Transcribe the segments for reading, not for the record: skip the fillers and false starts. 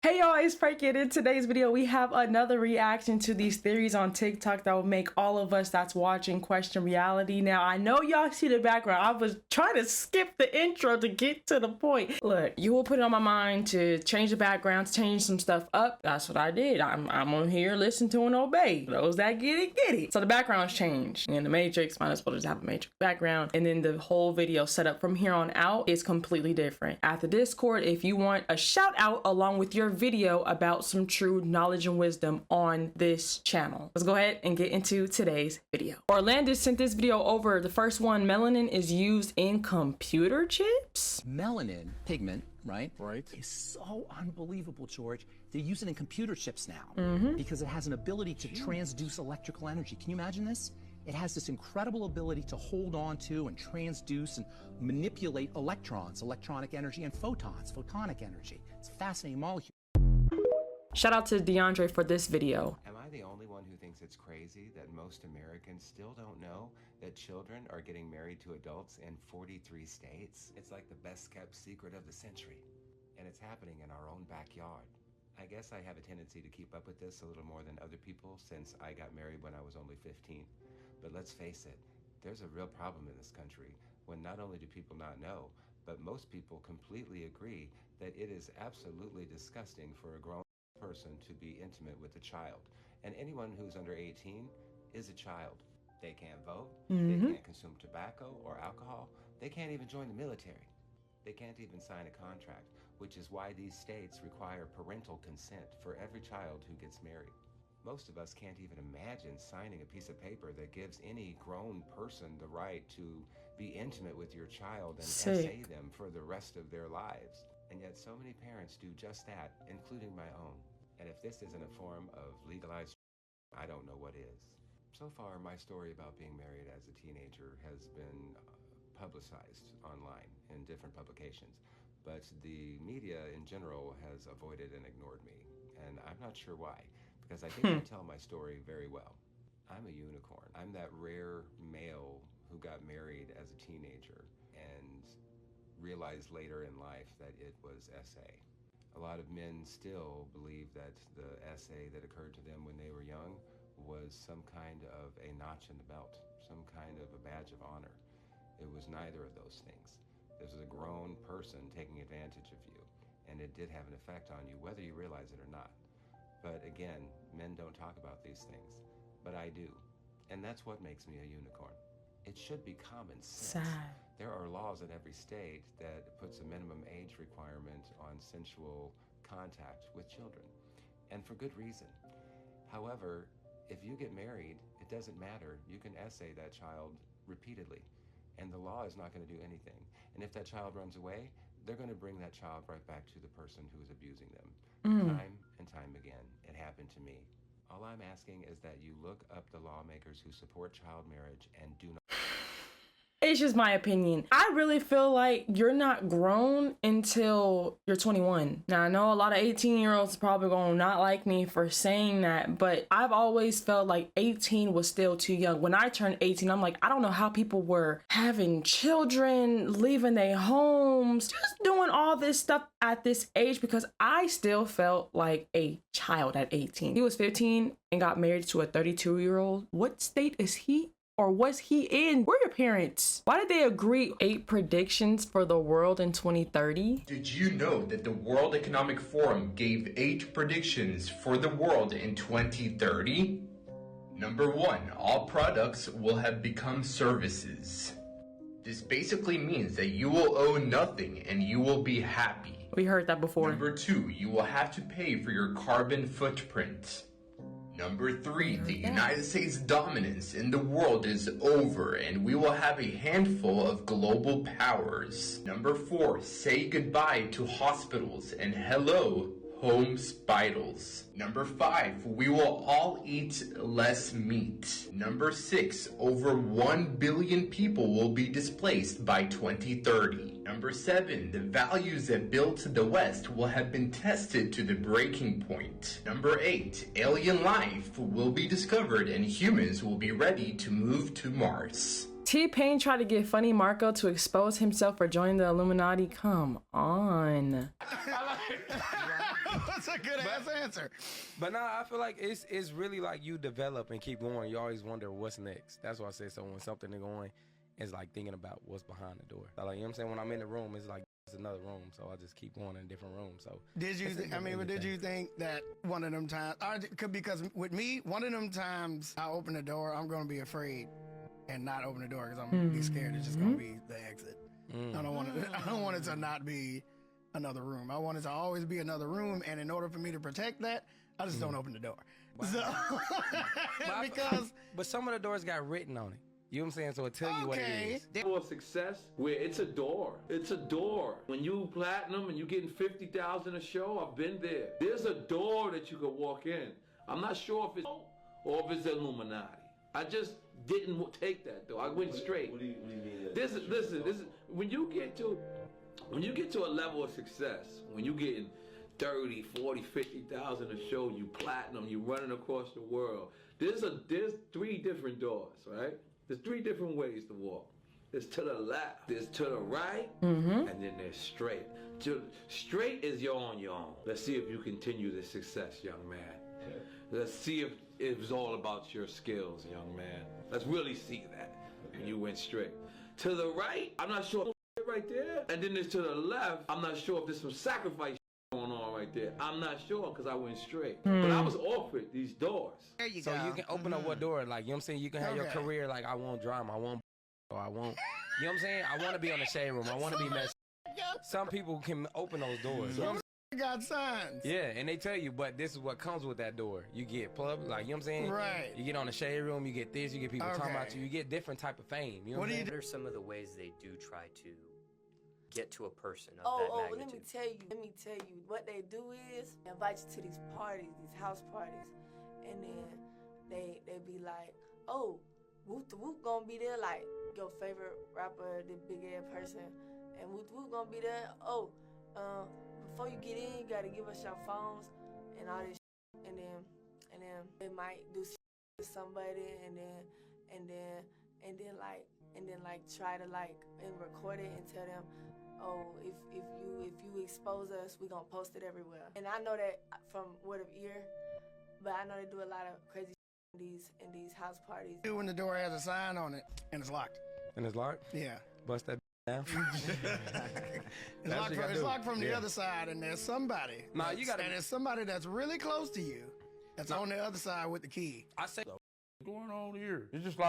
Hey y'all, it's Perkyy. In today's video, we have another reaction to these theories on TikTok that will make all of us that's watching question reality. Now, I know y'all see the background. I was trying to skip the intro to get to the point. Look, you will put it on my mind to change the backgrounds, change some stuff up. That's what I did. I'm on here, listen to and obey. Those that get it, get it. So the background's changed. And the Matrix, might as well just have a Matrix background. And then the whole video setup from here on out is completely different. At the Discord, if you want a shout out along with your video about some true knowledge and wisdom on this channel. Let's go ahead and get into today's video. Orlando sent this video over. The first one, melanin is used in computer chips? Melanin, pigment, right? Right. Is so unbelievable, George. They use it in computer chips now because it has an ability to transduce electrical energy. Can you imagine this? It has this incredible ability to hold on to and transduce and manipulate electrons, electronic energy, and photons, photonic energy. It's a fascinating molecule. Shout out to DeAndre for this video. Am I the only one who thinks it's crazy that most Americans still don't know that children are getting married to adults in 43 states? It's like the best kept secret of the century, and it's happening in our own backyard. I guess I have a tendency to keep up with this a little more than other people since I got married when I was only 15. But let's face it, there's a real problem in this country when not only do people not know, but most people completely agree that it is absolutely disgusting for a grown person to be intimate with a child. And anyone who's under 18 is a child. They can't vote, they can't consume tobacco or alcohol, they can't even join the military. They can't even sign a contract, which is why these states require parental consent for every child who gets married. Most of us can't even imagine signing a piece of paper that gives any grown person the right to be intimate with your child and essay them for the rest of their lives. And yet so many parents do just that, including my own. And if this isn't a form of legalized, I don't know what is. So far, my story about being married as a teenager has been publicized online in different publications, but the media in general has avoided and ignored me. And I'm not sure why, because I think I tell my story very well. I'm a unicorn. I'm that rare male who got married as a teenager and realized later in life that it was SA. A lot of men still believe that the SA that occurred to them when they were young was some kind of a notch in the belt, some kind of a badge of honor. It was neither of those things. This is a grown person taking advantage of you, and it did have an effect on you, whether you realize it or not. But again, men don't talk about these things, but I do. And that's what makes me a unicorn. It should be common sense. There are laws in every state that puts a minimum age requirement on sensual contact with children, and for good reason. However, if you get married, it doesn't matter. You can essay that child repeatedly, and the law is not going to do anything. And if that child runs away, they're going to bring that child right back to the person who is abusing them. Time and time again, it happened to me. All I'm asking is that you look up the lawmakers who support child marriage and do not. It's just my opinion. I really feel like you're not grown until you're 21. Now, I know a lot of 18-year-olds probably gonna not like me for saying that, but I've always felt like 18 was still too young. When I turned 18, I'm like, I don't know how people were having children, leaving their homes, just doing all this stuff at this age, because I still felt like a child at 18. He was 15 and got married to a 32-year-old. What state is he? Or was he in? Where are your parents? Why did they agree 8 predictions for the world in 2030? Did you know that the World Economic Forum gave 8 predictions for the world in 2030? Number 1, all products will have become services. This basically means that you will owe nothing and you will be happy. We heard that before. Number 2, you will have to pay for your carbon footprint. Number 3, the United States dominance in the world is over and we will have a handful of global powers. Number 4, say goodbye to hospitals and hello, home spitals. Number 5, we will all eat less meat. Number 6, over 1 billion people will be displaced by 2030. Number 7, the values that built the West will have been tested to the breaking point. Number 8, alien life will be discovered and humans will be ready to move to Mars. T-Pain tried to get Funny Marco to expose himself for joining the Illuminati. Come on. That's a good ass answer. But nah, I feel like it's really like you develop and keep going. You always wonder what's next. That's why I say so when something is going, it's like thinking about what's behind the door. Like, you know what I'm saying? When I'm in the room, it's like it's another room. So I just keep going in different rooms. So did you? Did you think that one of them times? Because with me, one of them times I open the door, I'm gonna be afraid and not open the door because I'm gonna be scared. It's just gonna be the exit. I don't want it. I don't want it to not be another room. I want it to always be another room, and in order for me to protect that, I just don't open the door. Wow. So, but some of the doors got written on it. You know what I'm saying? So it tell you what it is. For success, where it's a door. It's a door. When you platinum and you getting 50,000 a show, I've been there. There's a door that you could walk in. I'm not sure if it's or if it's Illuminati. I just didn't take that though. I went straight. What do you mean? This is when you get to a level of success, when you getting 30, 40, 50,000 a show, you platinum, you running across the world. There's 3 different doors, right? There's 3 different ways to walk. There's to the left, there's to the right, and then there's straight. Straight is you're on your own. Let's see if you continue this success, young man. Let's see if it's all about your skills, young man. Let's really see that. And you went straight. To the right, I'm not sure right there. And then there's to the left, I'm not sure if there's some sacrifice going on right there. I'm not sure because I went straight. But I was offered these doors. There you go. So you can open up what door, like, you know what I'm saying? You can have your career, like, I want drama, I want, or I want, you know what I'm saying? I want to be on the shade room, I want to be messy. Some people can open those doors. You know what I'm saying? Got signs. Yeah, and they tell you, but this is what comes with that door. You get public, like, you know what I'm saying? Right. You get on the shade room, you get this, you get people talking about you, you get different type of fame. You know what I'm saying? What are some of the ways they do try to get to a person of that magnitude? Let me tell you, what they do is invite you to these parties, these house parties, and then they be like, oh, Whoop the Whoop gonna be there, like your favorite rapper, the big ass person, and Whoop the Whoop gonna be there. Oh, before you get in, you gotta give us your phones and all this shit. And then they might do shit with somebody, and then try to and record it and tell them, oh, if you expose us, we gonna post it everywhere. And I know that from word of ear, but I know they do a lot of crazy shit in these house parties. When the door has a sign on it and it's locked. And it's locked? Yeah. Bust that down. It's locked from the other side, and there's somebody. Nah, you gotta. And it's somebody that's really close to you that's on the other side with the key. I say, what's going on here? It's just a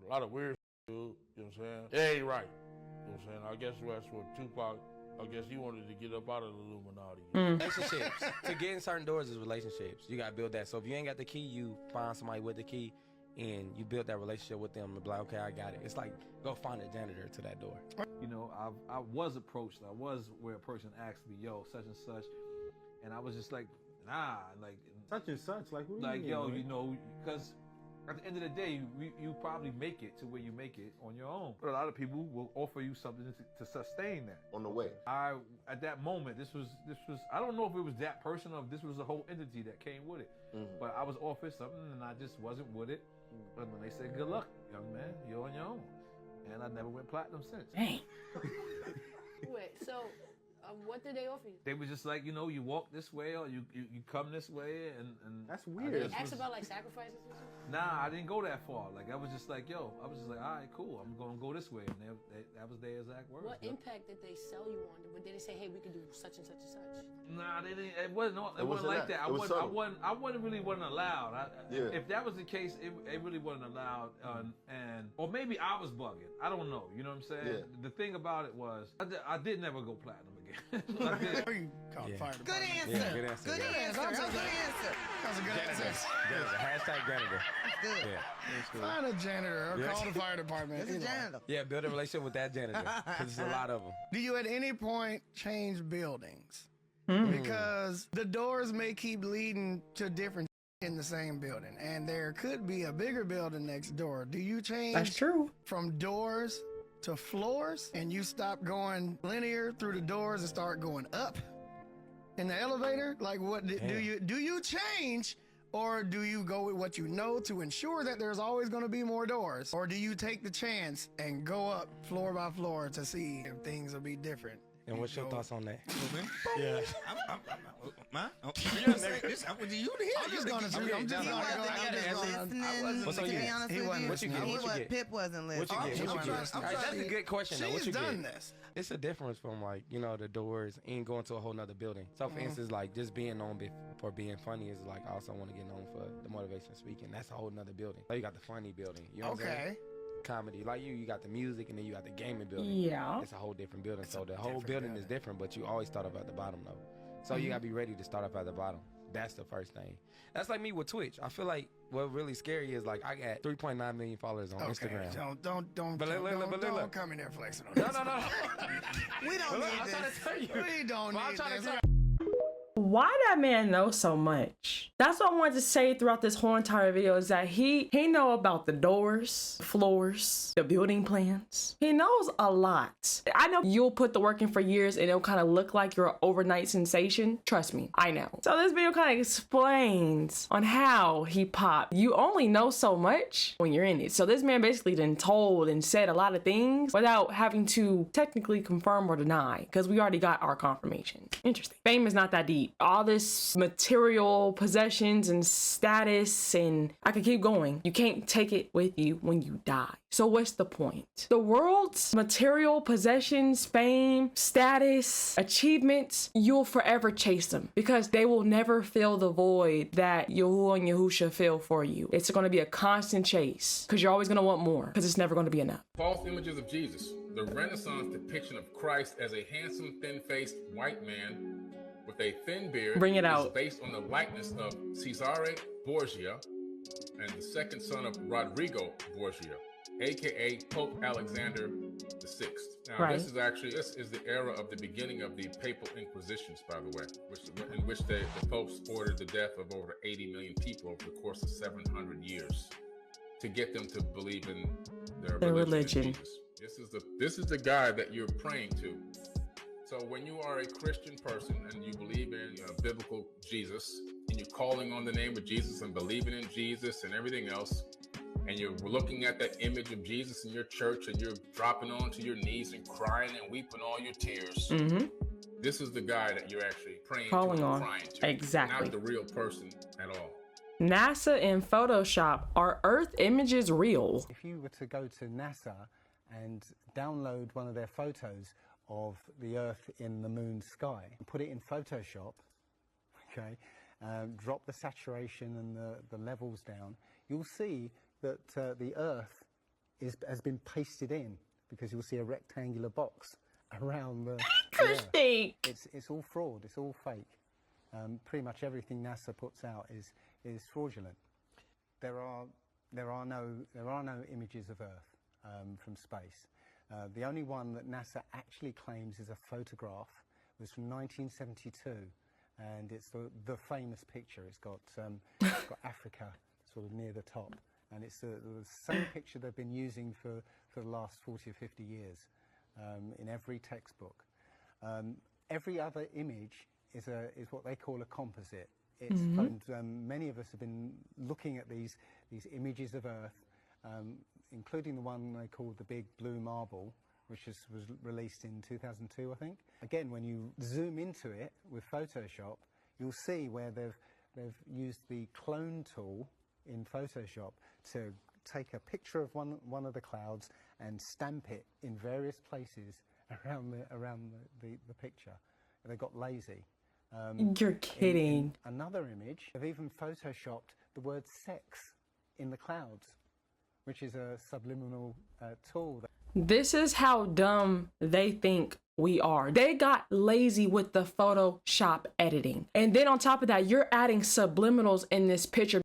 lot of weird dude. You know what I'm saying? Yeah, you're right. You know what I'm saying? I guess that's what Tupac, I guess he wanted to get up out of the Illuminati. Relationships. To get in certain doors is relationships. You gotta build that. So if you ain't got the key, you find somebody with the key and you build that relationship with them and be like, okay, I got it. It's like, go find a janitor to that door. You know, I was approached. I was where a person asked me, yo, such and such. And I was just like, nah, like. Such and such? Like, what do like, you mean? yo, you know, because at the end of the day, you probably make it to where you make it on your own. But a lot of people will offer you something to sustain that. On the way. At that moment, this was, I don't know if it was that person or if this was a whole entity that came with it. But I was offered something and I just wasn't with it. And then they said, good luck, young man, you're on your own. And I never went platinum since. Dang. Wait, so what did they offer you? They were just like, you know, you walk this way or you come this way, and that's weird. They asked about like sacrifices or something? Nah, I didn't go that far. Like I was just like, yo, all right, cool, I'm gonna go this way, and that was their exact words. What impact did they sell you on? Did they say, hey, we could do such and such and such? Nah, they didn't. It wasn't like that. I wasn't really allowed. If that was the case, it really wasn't allowed, or maybe I was bugging. I don't know. You know what I'm saying? Yeah. The thing about it was, I did never go platinum again. Good answer. Good answer. Good answer. That's a good answer. Hashtag janitor. Good. Yeah. Find a janitor or call the fire department. It's a janitor. Yeah, build a relationship with that janitor because there's a lot of them. Do you at any point change buildings? Because the doors may keep leading to different in the same building, and there could be a bigger building next door. Do you change? That's true. From doors to floors, and you stop going linear through the doors and start going up in the elevator? Like, what do you change, Or do you go with what you know to ensure that there's always going to be more doors? Or do you take the chance and go up floor by floor to see if things will be different? And what's your thoughts on that? Yeah. I'm just going to see. I'm just going Pip wasn't listening. That's a good question, though. What you done get? this. It's a difference from, like, you know, the doors and going to a whole nother building. So, for instance, like, just being known for being funny is like, I also want to get known for the motivation speaking. That's a whole nother building. So you got the funny building. You know what I'm saying? Comedy. Like you got the music and then you got the gaming building. Yeah. It's a whole different building. So the whole building is different, but you always start off at the bottom, though. So you got to be ready to start off at the bottom. That's the first thing. That's like me with Twitch. I feel like what really scary is, like, I got 3.9 million followers on Instagram. Don't come in there flexing on No. We don't need this. We don't need this. Why that man knows so much? That's what I wanted to say throughout this whole entire video, is that he know about the doors, floors, the building plans. He knows a lot. I know you'll put the work in for years and it'll kind of look like you're an overnight sensation. Trust me, I know. So this video kind of explains on how he popped. You only know so much when you're in it. So this man basically done told and said a lot of things without having to technically confirm or deny, because we already got our confirmation. Interesting. Fame is not that deep. All this material possessions and status, and I could keep going. You can't take it with you when you die. So what's the point? The world's material possessions, fame, status, achievements, you'll forever chase them because they will never fill the void that Yahuwah and Yahusha fill for you. It's going to be a constant chase because you're always going to want more because it's never going to be enough. False images of Jesus. The Renaissance depiction of Christ as a handsome, thin-faced white man with a thin beard. Bring it out. Is based on the likeness of Cesare Borgia and the second son of Rodrigo Borgia, aka Pope Alexander VI. Now, this is the era of the beginning of the Papal Inquisitions, by the way, in which the popes ordered the death of over 80 million people over the course of 700 years to get them to believe in their religion. This is the guy that you're praying to. So when you are a Christian person and you believe in biblical Jesus, and you're calling on the name of Jesus and believing in Jesus and everything else, and you're looking at that image of Jesus in your church and you're dropping onto your knees and crying and weeping all your tears, this is the guy that you're actually praying calling to and on. crying to. Exactly. Not the real person at all. NASA and Photoshop, are Earth images real? If you were to go to NASA and download one of their photos of the Earth in the moon sky and put it in Photoshop, okay, drop the saturation and the levels down, you'll see that the Earth has been pasted in, because you'll see a rectangular box around the Interesting. It's all fraud. It's all fake. Pretty much everything NASA puts out is fraudulent. There are no images of Earth from space. The only one that NASA actually claims is a photograph was from 1972, and it's the famous picture. It's got Africa sort of near the top, and it's the same picture they've been using for the last 40 or 50 years in every textbook. Every other image is what they call a composite. It's many of us have been looking at these images of Earth, including the one they called the Big Blue Marble, which was released in 2002, I think. Again, when you zoom into it with Photoshop, you'll see where they've used the clone tool in Photoshop to take a picture of one of the clouds and stamp it in various places around the picture. They got lazy. You're kidding. In another image, they've even photoshopped the word sex in the clouds, which is a subliminal tool. This is how dumb they think we are. They got lazy with the Photoshop editing. And then on top of that, you're adding subliminals in this picture.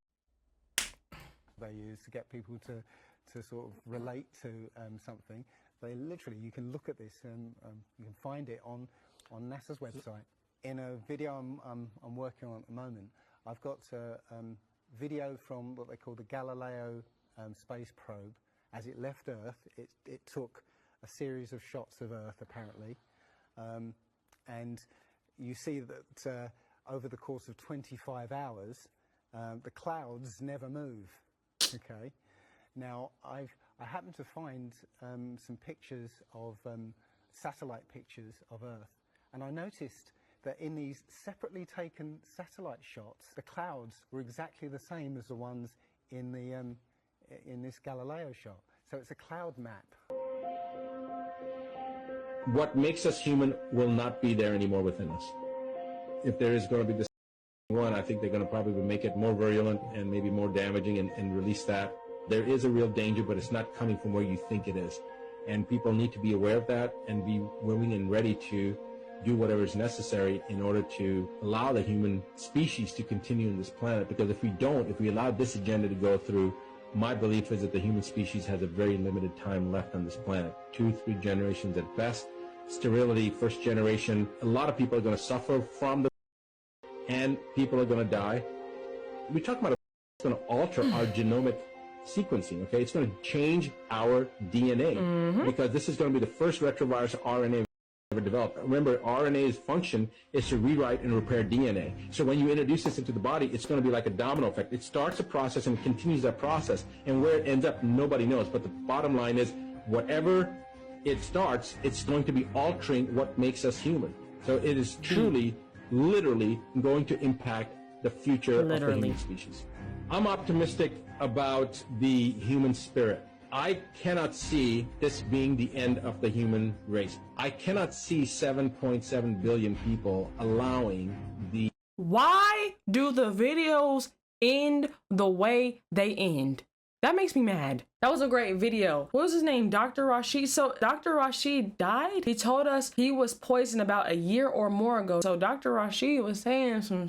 They use to get people to sort of relate to something. They literally, you can look at this and you can find it on NASA's website. In a video I'm working on at the moment, I've got a video from what they call the Galileo space probe. As it left Earth, it took a series of shots of Earth, apparently, and you see that over the course of 25 hours, the clouds never move. Okay. Now I happened to find some pictures of satellite pictures of Earth, and I noticed that in these separately taken satellite shots, the clouds were exactly the same as the ones in the in this Galileo shot. So it's a cloud map. What makes us human will not be there anymore within us. If there is going to be this one, I think they're going to probably make it more virulent and maybe more damaging and release that. There is a real danger, but it's not coming from where you think it is. And people need to be aware of that and be willing and ready to do whatever is necessary in order to allow the human species to continue on this planet. Because if we don't, if we allow this agenda to go through, my belief is that the human species has a very limited time left on this planet. 2-3 generations at best. Sterility, first generation. A lot of people are going to suffer from the and people are going to die. We talk about it's going to alter our genomic sequencing, okay? It's going to change our DNA because this is going to be the first retrovirus RNA ever developed. Remember, RNA's function is to rewrite and repair DNA. So when you introduce this into the body, it's going to be like a domino effect. It starts a process and continues that process, and where it ends up, nobody knows. But the bottom line is, whatever it starts, it's going to be altering what makes us human. So it is truly, literally going to impact the future of the human species. I'm optimistic about the human spirit. I cannot see this being the end of the human race. I cannot see 7.7 billion people allowing the... Why do the videos end the way they end? That makes me mad. That was a great video. What was his name? Dr. Rashid. So Dr. Rashid died. He told us he was poisoned about a year or more ago. So Dr. Rashid was saying some...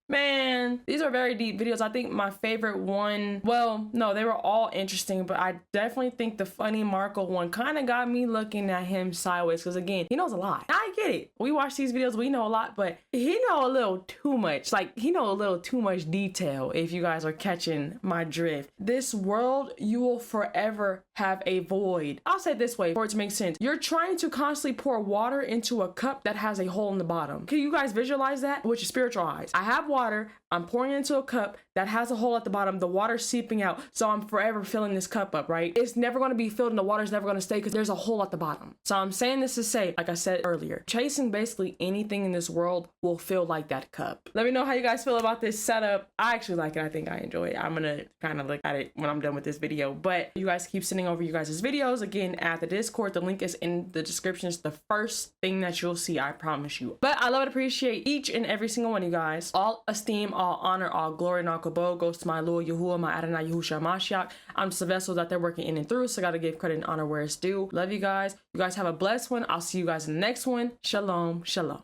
Man, these are very deep videos. I think my favorite one, well, no, they were all interesting, but I definitely think the funny Markle one kind of got me looking at him sideways because, again, he knows a lot. I get it. We watch these videos, we know a lot, but he know a little too much. Like, he know a little too much detail, if you guys are catching my drift. This world, you will forever have a void. I'll say it this way for it to make sense. You're trying to constantly pour water into a cup that has a hole in the bottom. Can you guys visualize that with your spiritual eyes? I have water, I'm pouring it into a cup that has a hole at the bottom, the water's seeping out, so I'm forever filling this cup up, right? It's never going to be filled and the water's never going to stay because there's a hole at the bottom. So I'm saying this to say, like I said earlier, chasing basically anything in this world will feel like that cup. Let me know how you guys feel about this setup. I actually like it. I think I enjoy it. I'm gonna kind of look at it when I'm done with this video, but you guys keep sending over you guys' videos. Again, at the Discord, the link is in the description. It's the first thing that you'll see, I promise you. But I love and appreciate each and every single one of you guys. All esteem, all honor, all glory, and all kabod goes to my Lord Yahuwah, my Adonai Yahushua Mashiach. I'm just a vessel that they're working in and through, so I gotta give credit and honor where it's due. Love you guys. You guys have a blessed one. I'll see you guys in the next one. Shalom, shalom.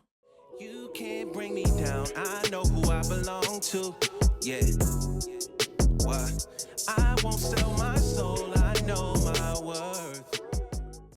You can't bring me down. I know who I belong to. Yeah. What? I won't sell my soul.